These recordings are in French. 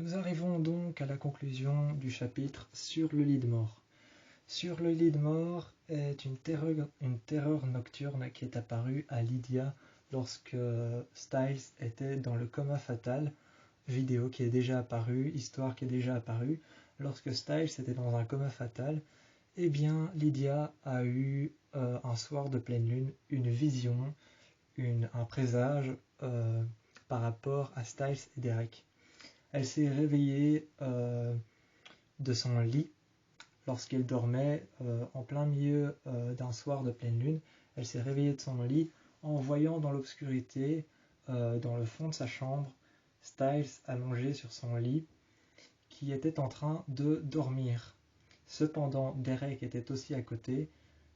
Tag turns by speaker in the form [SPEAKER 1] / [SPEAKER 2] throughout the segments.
[SPEAKER 1] Nous arrivons donc à la conclusion du chapitre sur le lit de mort. Sur le lit de mort est une terreur nocturne qui est apparue à Lydia lorsque Styles était dans le coma fatal, vidéo qui est déjà apparue, histoire qui est déjà apparue. Lorsque Styles était dans un coma fatal, eh bien Lydia a eu un soir de pleine lune une vision, un présage par rapport à Styles et Derek. Elle s'est réveillée de son lit lorsqu'elle dormait en plein milieu d'un soir de pleine lune. Elle s'est réveillée de son lit en voyant dans l'obscurité, dans le fond de sa chambre, Styles allongé sur son lit, qui était en train de dormir. Cependant, Derek était aussi à côté,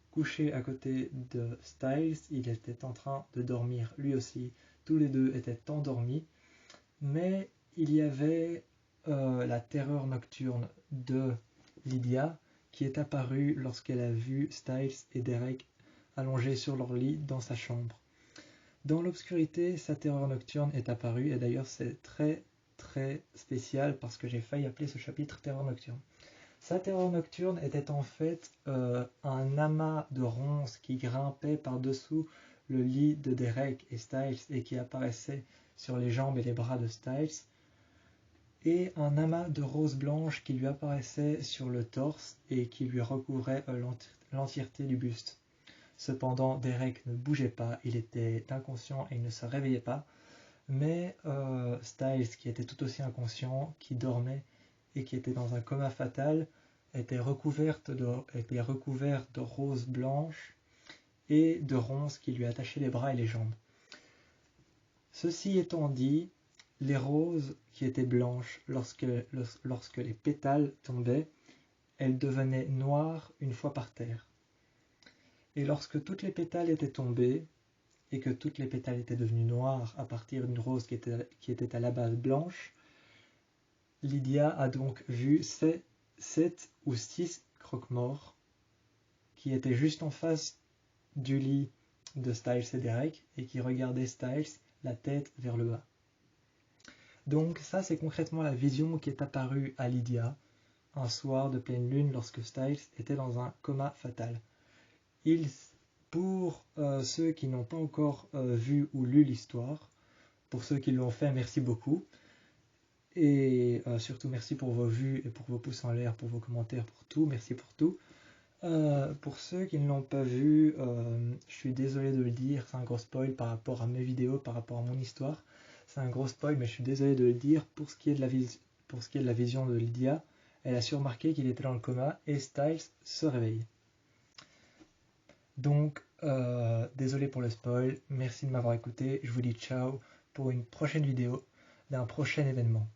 [SPEAKER 1] couché à côté de Styles. Il était en train de dormir lui aussi. Tous les deux étaient endormis, mais il y avait la terreur nocturne de Lydia qui est apparue lorsqu'elle a vu Styles et Derek allongés sur leur lit dans sa chambre. Dans l'obscurité, sa terreur nocturne est apparue, et d'ailleurs c'est très très spécial parce que j'ai failli appeler ce chapitre terreur nocturne. Sa terreur nocturne était en fait un amas de ronces qui grimpait par-dessous le lit de Derek et Styles et qui apparaissait sur les jambes et les bras de Styles, et un amas de roses blanches qui lui apparaissait sur le torse et qui lui recouvrait l'entièreté du buste. Cependant, Derek ne bougeait pas, il était inconscient et il ne se réveillait pas, mais Styles, qui était tout aussi inconscient, qui dormait et qui était dans un coma fatal, était recouvert de roses blanches et de ronces qui lui attachaient les bras et les jambes. Ceci étant dit, les roses qui étaient blanches, lorsque les pétales tombaient, elles devenaient noires une fois par terre. Et lorsque toutes les pétales étaient tombées, et que toutes les pétales étaient devenues noires à partir d'une rose qui était à la base blanche, Lydia a donc vu 7 ou 6 croque-morts qui étaient juste en face du lit de Styles et Derek et qui regardaient Styles la tête vers le bas. Donc ça, c'est concrètement la vision qui est apparue à Lydia un soir de pleine lune lorsque Styles était dans un coma fatal. Pour ceux qui n'ont pas encore vu ou lu l'histoire, pour ceux qui l'ont fait, merci beaucoup. Et surtout merci pour vos vues et pour vos pouces en l'air, pour vos commentaires, pour tout, merci pour tout. Pour ceux qui ne l'ont pas vu, je suis désolé de le dire, c'est un gros spoil par rapport à mes vidéos, par rapport à mon histoire. C'est un gros spoil, mais je suis désolé de le dire. Pour ce qui est de la vision de Lydia, elle a su remarquer qu'il était dans le coma et Styles se réveille. Donc, désolé pour le spoil, merci de m'avoir écouté, je vous dis ciao pour une prochaine vidéo d'un prochain événement.